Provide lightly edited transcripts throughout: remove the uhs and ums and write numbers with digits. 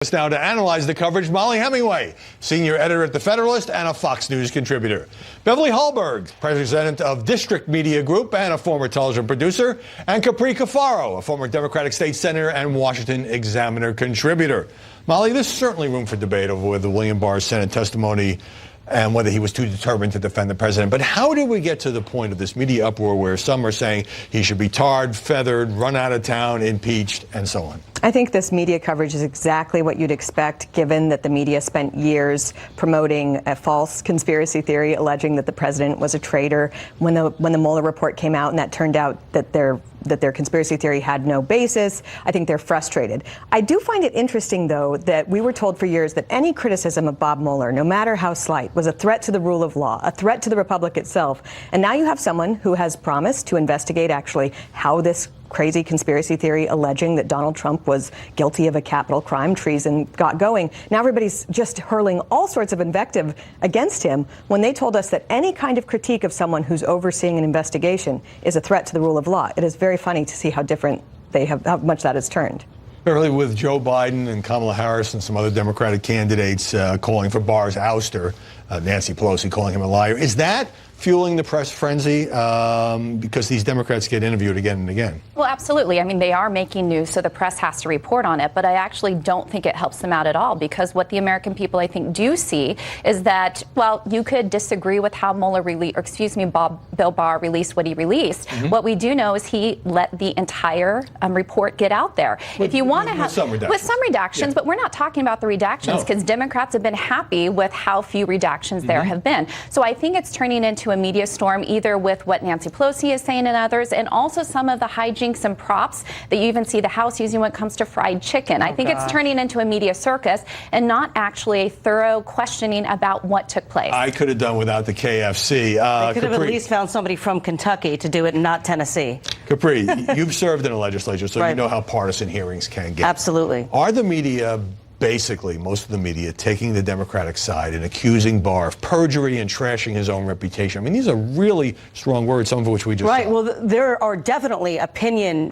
Us now to analyze the coverage, Molly Hemingway, senior editor at The Federalist and a Fox News contributor. Beverly Hallberg, president of District Media Group and a former television producer. And Capri Cafaro, a former Democratic state senator and Washington Examiner contributor. Molly, there's certainly room for debate over whether William Barr's Senate testimony and whether he was too determined to defend the president. But how did we get to the point of this media uproar where some are saying he should be tarred, feathered, run out of town, impeached, and so on? I think this media coverage is exactly what you'd expect, given that the media spent years promoting a false conspiracy theory alleging that the president was a traitor. When the Mueller report came out and that turned out that their conspiracy theory had no basis, I think they're frustrated. I do find it interesting, though, that we were told for years that any criticism of Bob Mueller, no matter how slight, was a threat to the rule of law, a threat to the republic itself. And now you have someone who has promised to investigate actually how this crazy conspiracy theory alleging that Donald Trump was guilty of a capital crime, treason, got going. Now everybody's just hurling all sorts of invective against him when they told us that any kind of critique of someone who's overseeing an investigation is a threat to the rule of law. It is very funny to see how different how much that has turned. Early with Joe Biden and Kamala Harris and some other Democratic candidates calling for Barr's ouster, Nancy Pelosi calling him a liar. Is that fueling the press frenzy because these Democrats get interviewed again and again? Well, absolutely. I mean, they are making news, so the press has to report on it. But I actually don't think it helps them out at all, because what the American people, I think, do see is that, well, you could disagree with how Bill Barr released what he released. Mm-hmm. What we do know is he let the entire report get out there. If you want to have with some redactions, yeah. But we're not talking about the redactions because Democrats have been happy with how few redactions there have been. So I think it's turning into a media storm, either with what Nancy Pelosi is saying and others, and also some of the hijinks and props that you even see the House using when it comes to fried chicken. I think it's turning into a media circus and not actually a thorough questioning about what took place. I could have done without the KFC. They could have at least found somebody from Kentucky to do it and not Tennessee. Capri, you've served in a legislature, so you know how partisan hearings can get. Absolutely. Are the media, basically, most of the media, taking the Democratic side and accusing Barr of perjury and trashing his own reputation? I mean, these are really strong words, some of which we just saw. Well, there are definitely opinion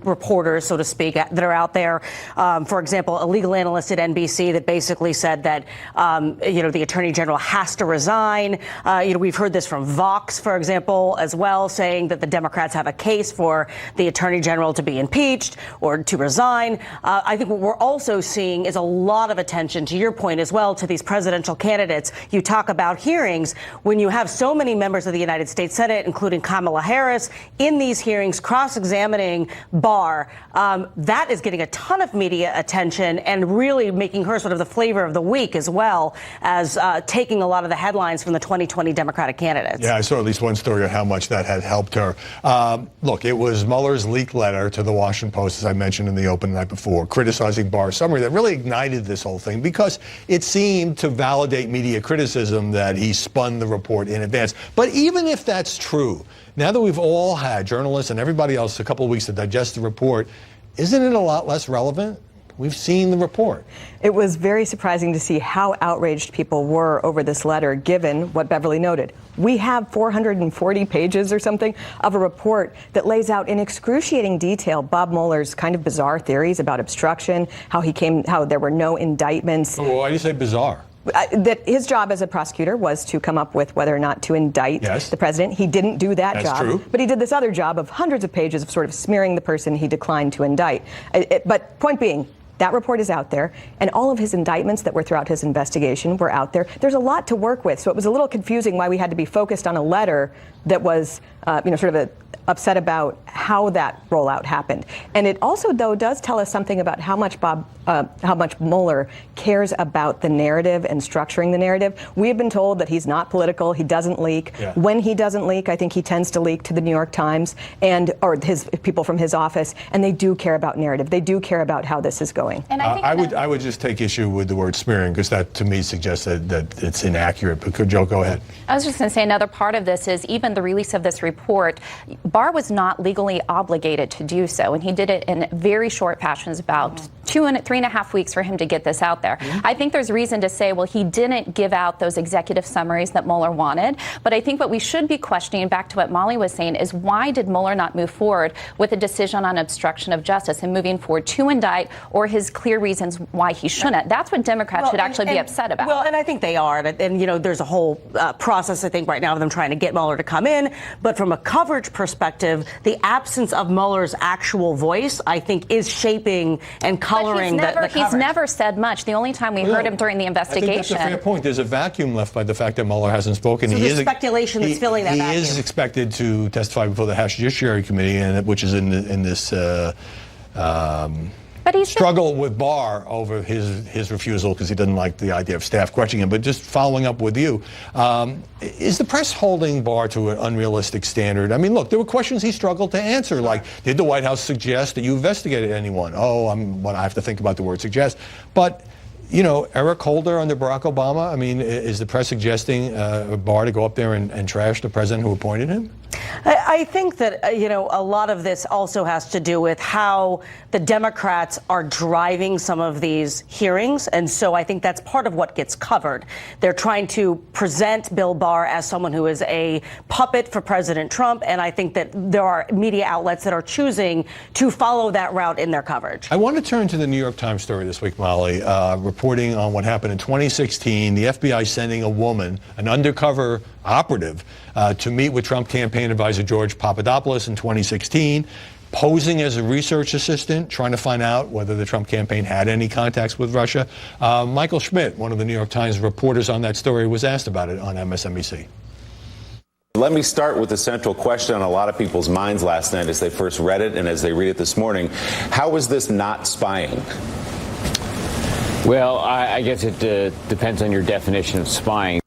reporters, so to speak, that are out there. For example, a legal analyst at NBC that basically said that, the Attorney General has to resign. We've heard this from Vox, for example, as well, saying that the Democrats have a case for the Attorney General to be impeached or to resign. I think what we're also seeing is a lot of attention, to your point as well, to these presidential candidates. You talk about hearings. When you have so many members of the United States Senate, including Kamala Harris, in these hearings cross-examining Barr, that is getting a ton of media attention and really making her sort of the flavor of the week, as well as taking a lot of the headlines from the 2020 Democratic candidates. Yeah, I saw at least one story on how much that had helped her. Look, it was Mueller's leaked letter to the Washington Post, as I mentioned in the open the night before, criticizing Barr's summary that really ignited this whole thing, because it seemed to validate media criticism that he spun the report in advance. But even if that's true, now that we've all had, journalists and everybody else, a couple of weeks to digest the report, isn't it a lot less relevant? We've seen the report. It was very surprising to see how outraged people were over this letter, given what Beverly noted. We have 440 pages or something of a report that lays out in excruciating detail Bob Mueller's kind of bizarre theories about obstruction, how there were no indictments. Well, why do you say bizarre? That his job as a prosecutor was to come up with whether or not to indict the president. He didn't do that job. True. But he did this other job of hundreds of pages of sort of smearing the person he declined to indict. But point being, that report is out there, and all of his indictments that were throughout his investigation were out there. There's a lot to work with, so it was a little confusing why we had to be focused on a letter that was, sort of upset about how that rollout happened. And it also, though, does tell us something about how much Mueller cares about the narrative and structuring the narrative. We have been told that he's not political, he doesn't leak. Yeah. When he doesn't leak, I think he tends to leak to the New York Times or his people from his office, and they do care about narrative. They do care about how this is going. And I would just take issue with the word smearing, because that to me suggests that it's inaccurate. But Joe, go ahead. I was just going to say another part of this is even the release of this report Barr was not legally obligated to do so, and he did it in very short fashions, about 3.5 weeks for him to get this out there. I think there's reason to say, well, he didn't give out those executive summaries that Mueller wanted, but I think what we should be questioning, back to what Molly was saying, is why did Mueller not move forward with a decision on obstruction of justice and moving forward to indict, or his clear reasons why he shouldn't? That's what Democrats should actually be upset about. Well, and I think they are. And there's a whole process, I think, right now of them trying to get Mueller to come in. But from a coverage perspective, the absence of Mueller's actual voice, I think, is shaping and coloring the coverage. He's never said much. The only time we heard him during the investigation. I think that's a fair point. There's a vacuum left by the fact that Mueller hasn't spoken. So there's speculation that's filling that vacuum. He is expected to testify before the House Judiciary Committee, which is in this struggle with Barr over his refusal because he doesn't like the idea of staff questioning him. But just following up with you, is the press holding Barr to an unrealistic standard? I mean, look, there were questions he struggled to answer, like, did the White House suggest that you investigated anyone? I have to think about the word suggest. But, Eric Holder under Barack Obama, I mean, is the press suggesting Barr to go up there and trash the president who appointed him? I think that, a lot of this also has to do with how the Democrats are driving some of these hearings. And so I think that's part of what gets covered. They're trying to present Bill Barr as someone who is a puppet for President Trump. And I think that there are media outlets that are choosing to follow that route in their coverage. I want to turn to the New York Times story this week, Molly, reporting on what happened in 2016, the FBI sending a woman, an undercover operative, to meet with Trump campaign advisor George Papadopoulos in 2016, posing as a research assistant, trying to find out whether the Trump campaign had any contacts with Russia. Michael Schmidt, one of the New York Times reporters on that story, was asked about it on MSNBC. Let me start with the central question on a lot of people's minds last night as they first read it and as they read it this morning. How was this not spying? Well, I guess it depends on your definition of spying.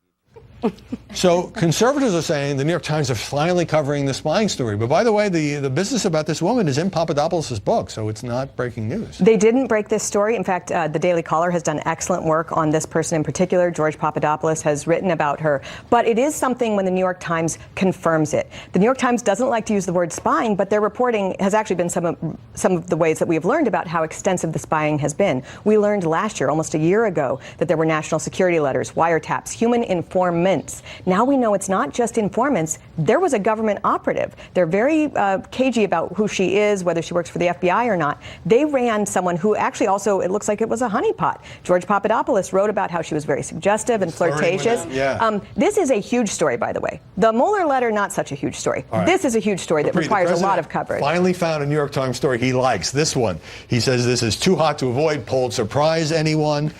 So conservatives are saying the New York Times are finally covering the spying story. But by the way, the business about this woman is in Papadopoulos' book, so it's not breaking news. They didn't break this story. In fact, the Daily Caller has done excellent work on this person in particular. George Papadopoulos has written about her. But it is something when the New York Times confirms it. The New York Times doesn't like to use the word spying, but their reporting has actually been some of the ways that we have learned about how extensive the spying has been. We learned last year, almost a year ago, that there were national security letters, wiretaps, human informants. Now we know it's not just informants. There was a government operative. They're very cagey about who she is, whether she works for the FBI or not. They ran someone who actually also, it looks like it was a honeypot. George Papadopoulos wrote about how she was very suggestive and flirtatious. Yeah. This is a huge story, by the way. The Mueller letter, not such a huge story. Right. This is a huge story that requires a lot of coverage. Finally found a New York Times story he likes. This one. He says this is too hot to avoid. Pulitzer Prize anyone.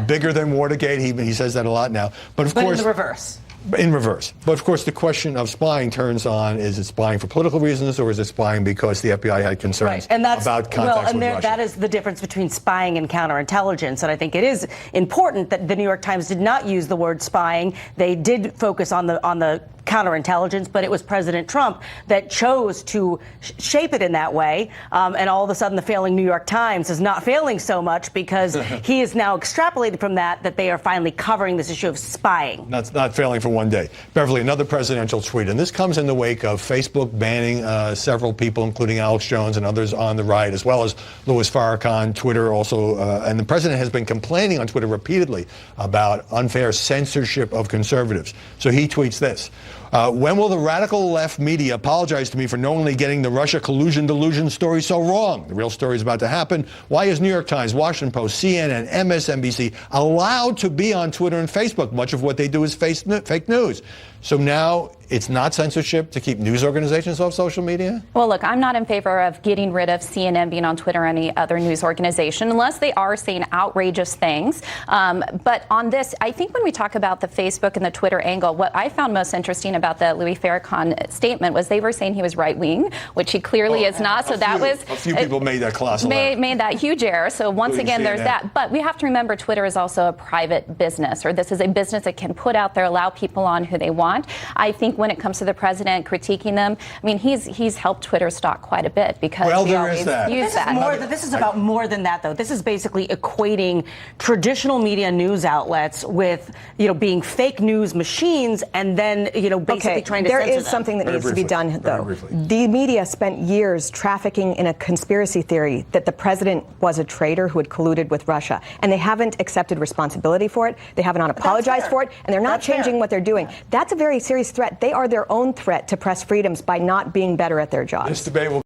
Bigger than Watergate. He says that a lot now. But of course, in the reverse. In reverse. But of course, the question of spying turns on, is it spying for political reasons or is it spying because the FBI had concerns about contacts with Russia? That is the difference between spying and counterintelligence. And I think it is important that the New York Times did not use the word spying. They did focus on the counterintelligence, but it was President Trump that chose to shape it in that way. And all of a sudden, the failing New York Times is not failing so much because he is now extrapolated from that they are finally covering this issue of spying. That's not failing for one day. Beverly, another presidential tweet, and this comes in the wake of Facebook banning several people, including Alex Jones and others on the right, as well as Louis Farrakhan, Twitter also. And the president has been complaining on Twitter repeatedly about unfair censorship of conservatives. So he tweets this. When will the radical left media apologize to me for knowingly getting the Russia collusion delusion story so wrong? The real story is about to happen. Why is New York Times, Washington Post, CNN, MSNBC allowed to be on Twitter and Facebook? Much of what they do is fake news. So now it's not censorship to keep news organizations off social media? Well, look, I'm not in favor of getting rid of CNN being on Twitter or any other news organization unless they are saying outrageous things. But on this, I think when we talk about the Facebook and the Twitter angle, what I found most interesting about the Louis Farrakhan statement was they were saying he was right-wing, which he clearly is not. So a few people made that colossal error. Made that huge error. So once again, there's that. But we have to remember Twitter is also a private business, or this is a business that can put out there, allow people on who they want. want. I think when it comes to the president critiquing them, I mean, he's helped Twitter stock quite a bit because we always use that. This is about more than that, though. This is basically equating traditional media news outlets with, being fake news machines, and then, basically trying to censor them. There is something that needs to be done, though. The media spent years trafficking in a conspiracy theory that the president was a traitor who had colluded with Russia, and they haven't accepted responsibility for it. They have not apologized for it, and they're not changing what they're doing. That's a very serious threat. They are their own threat to press freedoms by not being better at their jobs. This debate will